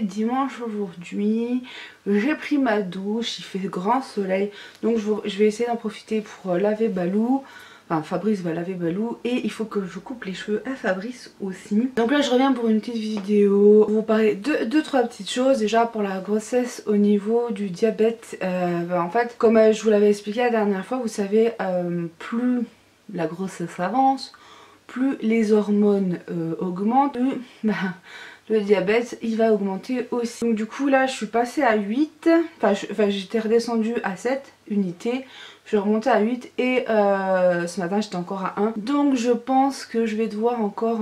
dimanche aujourd'hui, j'ai pris ma douche, il fait grand soleil, donc je vais essayer d'en profiter pour laver Balou. Enfin, Fabrice va laver Balou et il faut que je coupe les cheveux à Fabrice aussi. Donc là je reviens pour une petite vidéo, vous parler de deux trois petites choses. Déjà pour la grossesse au niveau du diabète, en fait comme je vous l'avais expliqué la dernière fois, vous savez, plus la grossesse avance, plus les hormones augmentent, plus le diabète il va augmenter aussi. Donc du coup là je suis passée à 8, enfin j'étais redescendue à 7 unités. Je suis remontée à 8 et ce matin j'étais encore à 1. Donc je pense que je vais devoir encore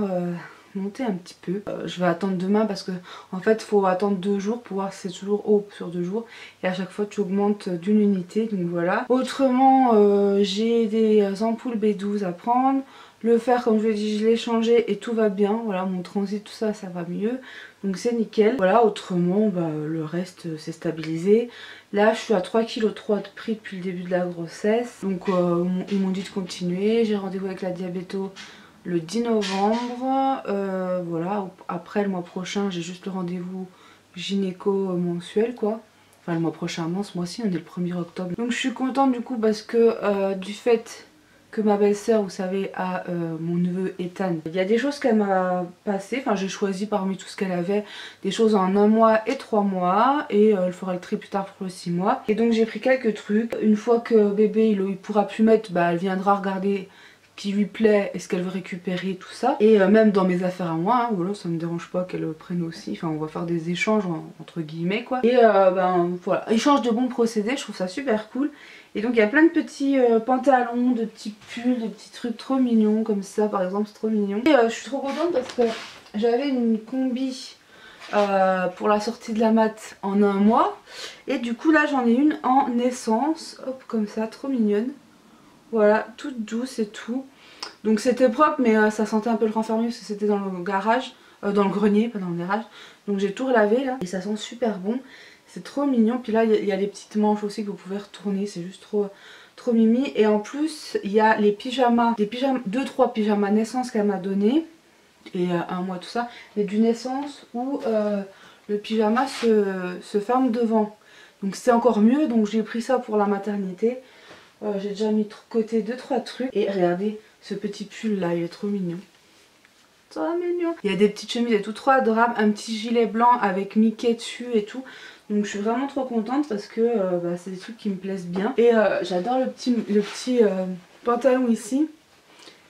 monter un petit peu. Je vais attendre demain parce que en fait il faut attendre 2 jours pour voir si c'est toujours haut sur 2 jours. Et à chaque fois tu augmentes d'une unité, donc voilà. Autrement j'ai des ampoules B12 à prendre. Le fer comme je l'ai dit je l'ai changé et tout va bien. Voilà, mon transit tout ça, ça va mieux. Donc c'est nickel. Voilà, autrement le reste c'est stabilisé. Là je suis à 3,3 kg de pris depuis le début de la grossesse. Donc ils m'ont dit de continuer. J'ai rendez-vous avec la diabéto le 10 novembre. Voilà, après le mois prochain j'ai juste le rendez-vous gynéco mensuel quoi. Enfin le mois prochain, non ce mois-ci on est le 1er octobre. Donc je suis contente du coup parce que du fait que ma belle-sœur, vous savez, a mon neveu Ethan. Il y a des choses qu'elle m'a passées, enfin j'ai choisi parmi tout ce qu'elle avait, des choses en 1 mois et 3 mois, et elle fera le tri plus tard pour le 6 mois. Et donc j'ai pris quelques trucs. Une fois que bébé il pourra plus mettre, elle viendra regarder ce qui lui plaît et ce qu'elle veut récupérer, tout ça. Et même dans mes affaires à moi, voilà, ça me dérange pas qu'elle prenne aussi, enfin on va faire des échanges entre guillemets quoi. Et voilà, échange de bons procédés, je trouve ça super cool. Et donc il y a plein de petits pantalons, de petits pulls, de petits trucs trop mignons comme ça par exemple, c'est trop mignon. Et je suis trop contente parce que j'avais une combi pour la sortie de la mat en 1 mois. Et du coup là j'en ai une en naissance, hop comme ça, trop mignonne. Voilà, toute douce et tout. Donc c'était propre mais ça sentait un peu le renfermé parce que c'était dans le garage, dans le grenier, pas dans le garage. Donc j'ai tout relavé là et ça sent super bon. C'est trop mignon. Puis là il y a les petites manches aussi que vous pouvez retourner. C'est juste trop mimi. Et en plus il y a les pyjamas, 2-3 pyjamas naissance qu'elle m'a donné. Et 1 mois tout ça. Mais du naissance où le pyjama se ferme devant. Donc c'est encore mieux. Donc j'ai pris ça pour la maternité. J'ai déjà mis de côté 2-3 trucs. Et regardez ce petit pull là, il est trop mignon. Trop mignon. Il y a des petites chemises et tout, trop adorable. Un petit gilet blanc avec Mickey dessus et tout. Donc je suis vraiment trop contente parce que c'est des trucs qui me plaisent bien. Et j'adore le petit pantalon ici.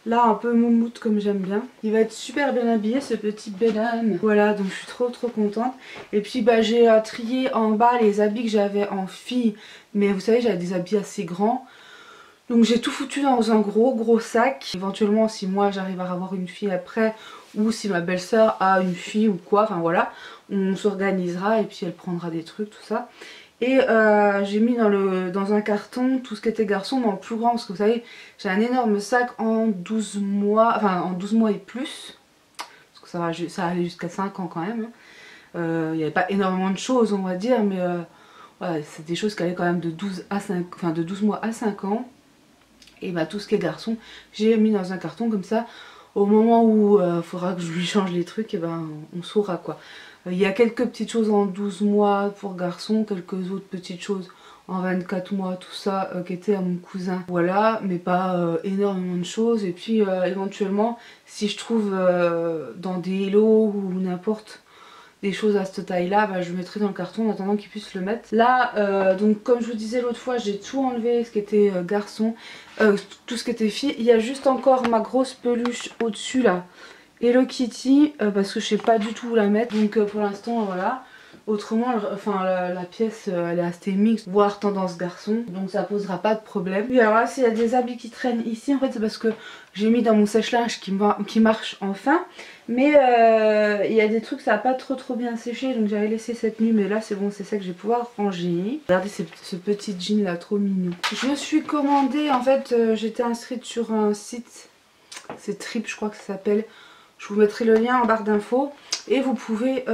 Là un peu moumoute comme j'aime bien. Il va être super bien habillé ce petit Benham. Voilà, donc je suis trop contente. Et puis j'ai trié en bas les habits que j'avais en fille. Mais vous savez j'avais des habits assez grands. Donc j'ai tout foutu dans un gros sac. Éventuellement si moi j'arrive à avoir une fille après, ou si ma belle-sœur a une fille ou quoi, enfin voilà, on s'organisera et puis elle prendra des trucs, tout ça. Et j'ai mis dans un carton tout ce qui était garçon, dans le plus grand, parce que vous savez j'ai un énorme sac en 12 mois, enfin en 12 mois et plus. Parce que ça allait jusqu'à 5 ans quand même. Il n'y avait pas énormément de choses on va dire, mais voilà, c'est des choses qui allaient quand même de 12 mois à 5 ans. Et tout ce qui est garçon, j'ai mis dans un carton comme ça. Au moment où il faudra que je lui change les trucs, et on saura quoi. Il y a quelques petites choses en 12 mois pour garçon, quelques autres petites choses en 24 mois, tout ça qui étaient à mon cousin. Voilà, mais pas énormément de choses. Et puis éventuellement, si je trouve dans des Hello ou n'importe des choses à cette taille là, je mettrai dans le carton en attendant qu'ils puissent le mettre. Là donc comme je vous disais l'autre fois, j'ai tout enlevé ce qui était garçon, tout ce qui était fille. Il y a juste encore ma grosse peluche au dessus là, Hello Kitty, parce que je sais pas du tout où la mettre. Donc pour l'instant voilà. Autrement la pièce elle est assez mixte, voire tendance garçon, donc ça posera pas de problème. Et alors là s'il y a des habits qui traînent ici, en fait c'est parce que j'ai mis dans mon sèche-linge qui marche enfin. Mais il y a des trucs ça n'a pas trop bien séché, donc j'avais laissé cette nuit, mais là c'est bon, c'est ça que je vais pouvoir ranger. Regardez ce petit jean là, trop mignon. Je me suis commandé, en fait j'étais inscrite sur un site, c'est Trip je crois que ça s'appelle. Je vous mettrai le lien en barre d'infos. Et vous pouvez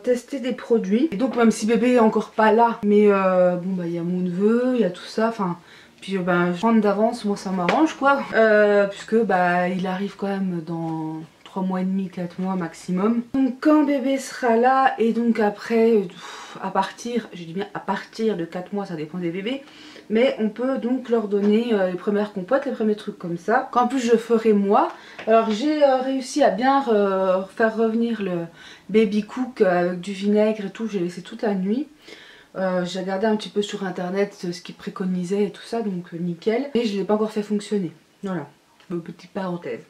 tester des produits. Et donc même si bébé est encore pas là, mais il y a mon neveu, il y a tout ça, enfin. Puis je rentre d'avance, moi ça m'arrange quoi. Puisque il arrive quand même dans 3 mois et demi, 4 mois maximum. Donc quand bébé sera là et donc après à partir, je dis bien à partir de 4 mois, ça dépend des bébés, mais on peut donc leur donner les premières compotes, les premiers trucs comme ça, qu'en plus je ferai moi. Alors j'ai réussi à bien faire revenir le baby cook avec du vinaigre et tout, j'ai laissé toute la nuit. J'ai regardé un petit peu sur internet ce qu'ils préconisaient et tout ça, donc nickel. Et je ne l'ai pas encore fait fonctionner. Voilà, petite parenthèse.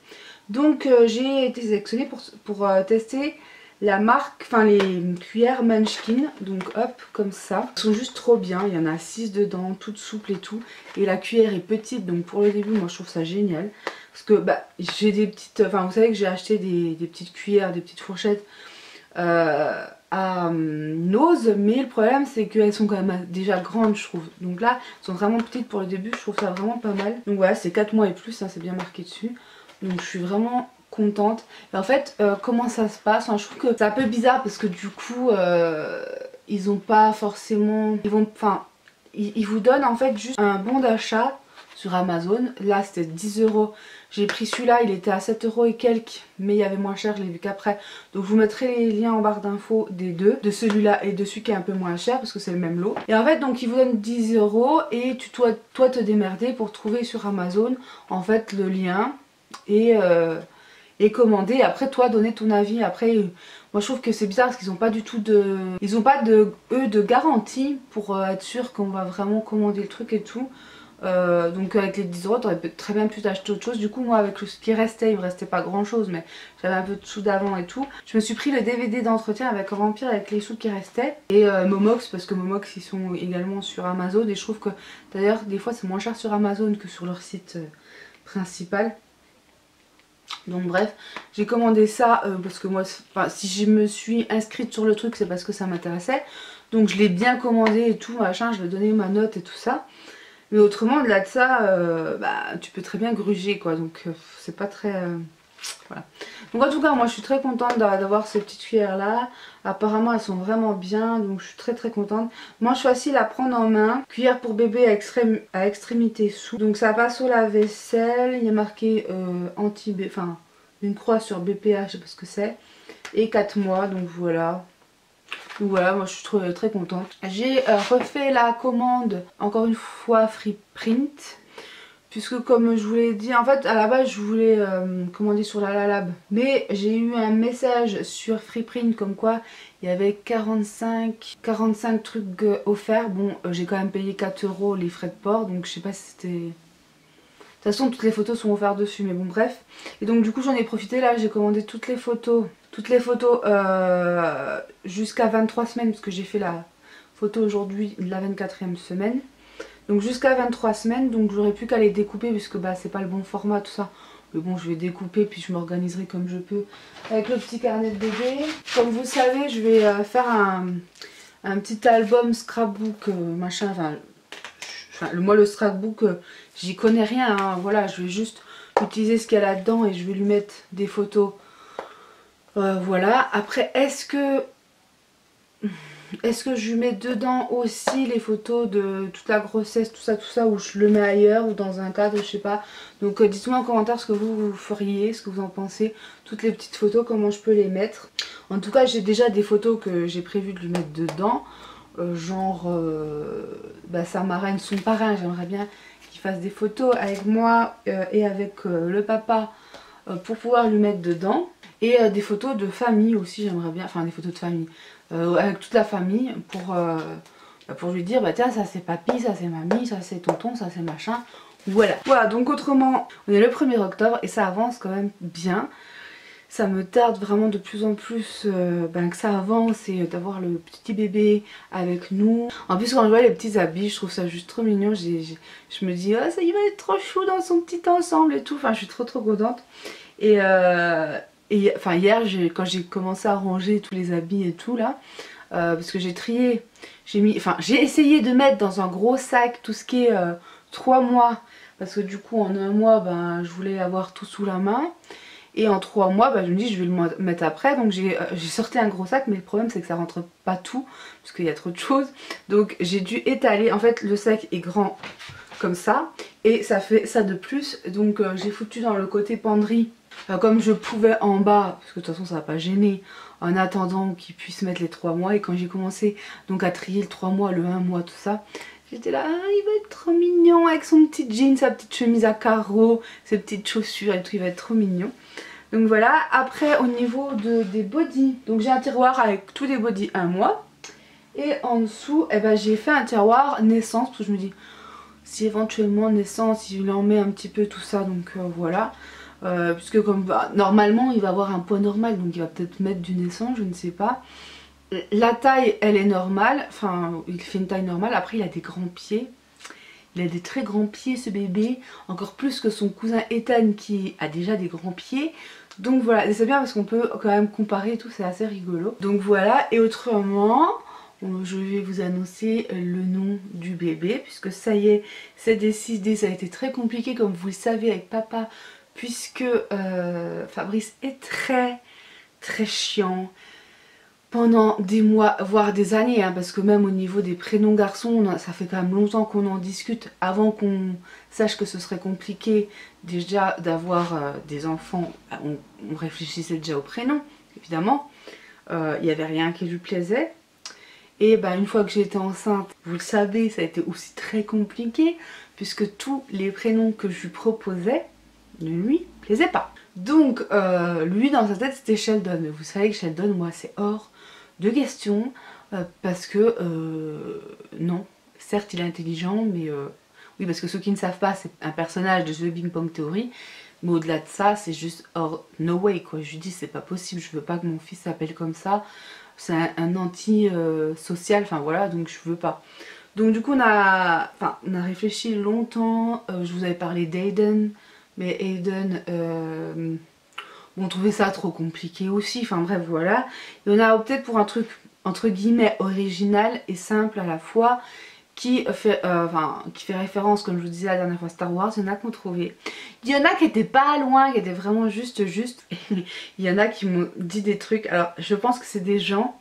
Donc j'ai été sélectionnée pour tester la marque, enfin les cuillères Munchkin. Donc hop, comme ça. Elles sont juste trop bien, il y en a 6 dedans, toutes souples et tout. Et la cuillère est petite, donc pour le début, moi je trouve ça génial. Parce que bah, j'ai des petites, enfin vous savez que j'ai acheté des petites cuillères, des petites fourchettes à Nose, mais le problème c'est qu'elles sont quand même déjà grandes je trouve. Donc là, elles sont vraiment petites pour le début, je trouve ça vraiment pas mal. Donc voilà, c'est 4 mois et plus, hein, c'est bien marqué dessus. Donc je suis vraiment contente. Et en fait, comment ça se passe, je trouve que c'est un peu bizarre parce que du coup, ils ont pas forcément... Ils vous donnent en fait juste un bon d'achat sur Amazon. Là c'était 10 €. J'ai pris celui-là, il était à 7 € et quelques, mais il y avait moins cher, je l'ai vu qu'après. Donc je vous mettrai les liens en barre d'infos des deux, de celui-là et de celui qui est un peu moins cher parce que c'est le même lot. Et en fait donc ils vous donnent 10 € et tu dois toi te démerder pour trouver sur Amazon en fait le lien et commander. Après toi donner ton avis. Après moi je trouve que c'est bizarre parce qu'ils n'ont pas du tout de... Ils n'ont pas de garantie pour être sûr qu'on va vraiment commander le truc et tout. Donc avec les 10 € t'aurais très bien pu t'acheter autre chose. Du coup moi avec ce qui restait, il me restait pas grand chose, mais j'avais un peu de sous d'avant et tout. Je me suis pris le DVD d'entretien avec Vampire avec les sous qui restaient. Et Momox, parce que Momox ils sont également sur Amazon. Et je trouve que d'ailleurs des fois c'est moins cher sur Amazon que sur leur site principal. Donc bref, j'ai commandé ça parce que moi, si je me suis inscrite sur le truc c'est parce que ça m'intéressait. Donc je l'ai bien commandé et tout machin, je lui ai donné ma note et tout ça. Mais autrement, au-delà de ça, bah, tu peux très bien gruger quoi, donc c'est pas très... voilà. Donc en tout cas, moi je suis très contente d'avoir ces petites cuillères là. Apparemment elles sont vraiment bien, donc je suis très contente. Manche facile à prendre en main. Cuillère pour bébé à extrémité souple. Donc ça passe au lave-vaisselle. Il y a marqué enfin une croix sur BPA, je sais pas ce que c'est. Et 4 mois, donc voilà. Donc voilà, moi je suis très contente. J'ai refait la commande, encore une fois Freeprint. Puisque comme je vous l'ai dit, en fait à la base je voulais commander sur la Lalab. Mais j'ai eu un message sur Freeprint comme quoi il y avait 45 trucs offerts. Bon j'ai quand même payé 4 € les frais de port, donc je sais pas si c'était... De toute façon toutes les photos sont offertes dessus, mais bon bref. Et donc du coup j'en ai profité, là j'ai commandé toutes les photos jusqu'à 23 semaines, parce que j'ai fait la photo aujourd'hui de la 24e semaine. Donc jusqu'à 23 semaines, donc j'aurais plus qu'à les découper puisque bah c'est pas le bon format tout ça. Mais bon je vais découper puis je m'organiserai comme je peux avec le petit carnet de bébé. Comme vous savez je vais faire un petit album scrapbook machin, moi le scrapbook j'y connais rien hein, voilà, je vais juste utiliser ce qu'il y a là-dedans et je vais lui mettre des photos. Voilà, après est-ce que je mets dedans aussi les photos de toute la grossesse, tout ça, ou je le mets ailleurs ou dans un cadre, je sais pas. Donc dites-moi en commentaire ce que vous feriez, ce que vous en pensez, toutes les petites photos, comment je peux les mettre. En tout cas j'ai déjà des photos que j'ai prévu de lui mettre dedans, sa marraine, son parrain, j'aimerais bien qu'il fasse des photos avec moi et avec le papa pour pouvoir lui mettre dedans. Et des photos de famille aussi, j'aimerais bien, enfin des photos de famille, avec toute la famille pour lui dire bah tiens ça c'est papy, ça c'est mamie, ça c'est tonton, ça c'est machin. Voilà. Voilà, donc autrement on est le 1er octobre et ça avance quand même bien. Ça me tarde vraiment de plus en plus que ça avance et d'avoir le petit bébé avec nous. En plus quand je vois les petits habits je trouve ça juste trop mignon. Je me dis oh ça il va être trop chou dans son petit ensemble et tout. Enfin je suis trop contente. Et enfin hier quand j'ai commencé à ranger tous les habits et tout là, parce que j'ai trié, j'ai essayé de mettre dans un gros sac tout ce qui est 3 mois, parce que du coup en un mois je voulais avoir tout sous la main. Et en 3 mois, je me dis je vais le mettre après. Donc j'ai sorti un gros sac, mais le problème c'est que ça rentre pas tout, parce qu'il y a trop de choses. Donc j'ai dû étaler, en fait le sac est grand comme ça. Et ça fait ça de plus. Donc j'ai foutu dans le côté penderie comme je pouvais en bas, parce que de toute façon ça va pas gêner, en attendant qu'ils puissent mettre les 3 mois. Et quand j'ai commencé donc à trier le 3 mois, le 1 mois, tout ça, j'étais là, ah, il va être trop mignon avec son petit jean, sa petite chemise à carreaux, ses petites chaussures et tout, il va être trop mignon. Donc voilà. Après au niveau des bodys, donc j'ai un tiroir avec tous les bodys 1 mois. Et en dessous, eh ben, j'ai fait un tiroir naissance, parce que je me dis, si éventuellement naissance, il en met un petit peu tout ça, donc voilà. Puisque comme normalement il va avoir un poids normal, donc il va peut-être mettre du naissant, je ne sais pas. La taille elle est normale, enfin il fait une taille normale. Après il a des grands pieds, il a des très grands pieds ce bébé, encore plus que son cousin Ethan qui a déjà des grands pieds. Donc voilà, et c'est bien parce qu'on peut quand même comparer et tout, c'est assez rigolo. Donc voilà, et autrement je vais vous annoncer le nom du bébé, puisque ça y est, c'est décidé. Ça a été très compliqué comme vous le savez avec papa, puisque Fabrice est très chiant pendant des mois, voire des années, hein, parce que même au niveau des prénoms garçons, ça fait quand même longtemps qu'on en discute, avant qu'on sache que ce serait compliqué déjà d'avoir des enfants. On réfléchissait déjà au prénom, évidemment, il n'y avait rien qui lui plaisait. Et bah, une fois que j'ai été enceinte, vous le savez, ça a été aussi très compliqué, puisque tous les prénoms que je lui proposais ne lui plaisaient pas. Donc lui dans sa tête c'était Sheldon, mais vous savez que Sheldon, moi c'est hors de question, parce que non, certes il est intelligent, mais oui, parce que ceux qui ne savent pas, c'est un personnage de The Big Bang Theory, mais au-delà de ça c'est juste hors, no way quoi. Je lui dis c'est pas possible, je veux pas que mon fils s'appelle comme ça, c'est un anti-social, enfin voilà, donc je veux pas. Donc du coup on a réfléchi longtemps, je vous avais parlé d'Aiden, mais Aiden, on trouvait ça trop compliqué aussi, enfin bref voilà. Et on a opté pour un truc entre guillemets original et simple à la fois, qui fait référence, comme je vous disais la dernière fois, Star Wars. Il y en a qu'on trouvait. Il y en a qui étaient pas loin, qui étaient vraiment juste. Il y en a qui m'ont dit des trucs. Alors je pense que c'est des gens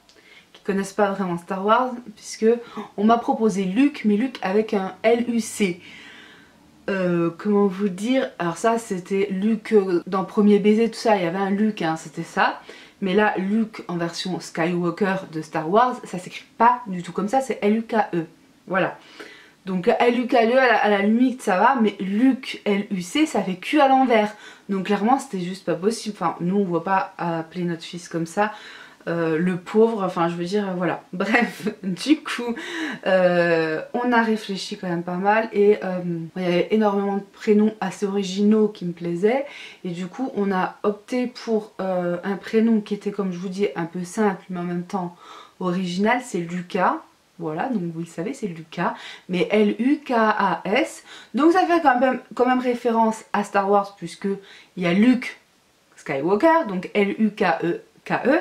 qui connaissent pas vraiment Star Wars, puisque on m'a proposé Luke, mais Luke avec un L-U-C. Comment vous dire, alors ça c'était Luke dans Premier Baiser, tout ça, il y avait un Luke, hein, c'était ça. Mais là, Luke en version Skywalker de Star Wars, ça s'écrit pas du tout comme ça, c'est L-U-K-E. Voilà. Donc L-U-K-E à la limite ça va, mais Luke L-U-C ça fait Q à l'envers. Donc clairement c'était juste pas possible. Enfin, nous on voit pas appeler notre fils comme ça. Le pauvre, enfin je veux dire voilà. Bref, du coup on a réfléchi quand même pas mal, et il y avait énormément de prénoms assez originaux qui me plaisaient, et du coup on a opté pour un prénom qui était, comme je vous dis, un peu simple mais en même temps original, c'est Lucas. Voilà, donc vous le savez, c'est Lucas, mais L-U-K-A-S. Donc ça fait quand même référence à Star Wars, puisque il y a Luke Skywalker, donc L-U-K-E-K-E.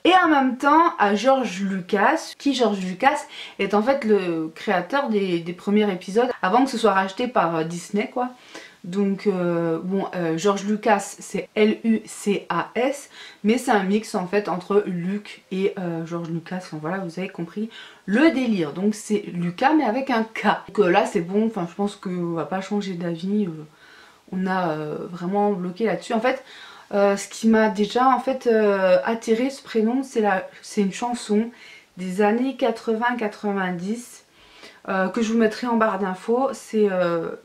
Et en même temps à George Lucas, qui George Lucas est en fait le créateur des premiers épisodes, avant que ce soit racheté par Disney quoi. Donc George Lucas c'est L-U-C-A-S, mais c'est un mix en fait entre Luke et George Lucas, enfin voilà, vous avez compris le délire. Donc c'est Lucas mais avec un K. Donc là c'est bon, enfin je pense qu'on va pas changer d'avis, on a vraiment bloqué là-dessus. En fait ce qui m'a déjà en fait attiré ce prénom, c'est une chanson des années 80-90. Que je vous mettrai en barre d'infos. C'est le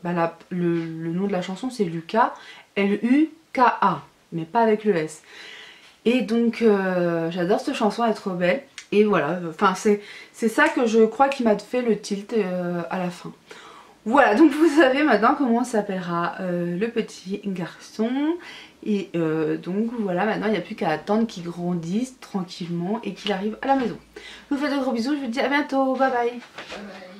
nom de la chanson, c'est Lucas, L-U-K-A, mais pas avec le S. Et donc j'adore cette chanson, elle est trop belle. Et voilà, enfin c'est ça que je crois qui m'a fait le tilt à la fin. Voilà, donc vous savez maintenant comment s'appellera le petit garçon. Et donc voilà, maintenant il n'y a plus qu'à attendre qu'il grandisse tranquillement et qu'il arrive à la maison. Je vous fais de gros bisous, je vous dis à bientôt, bye bye. Bye bye.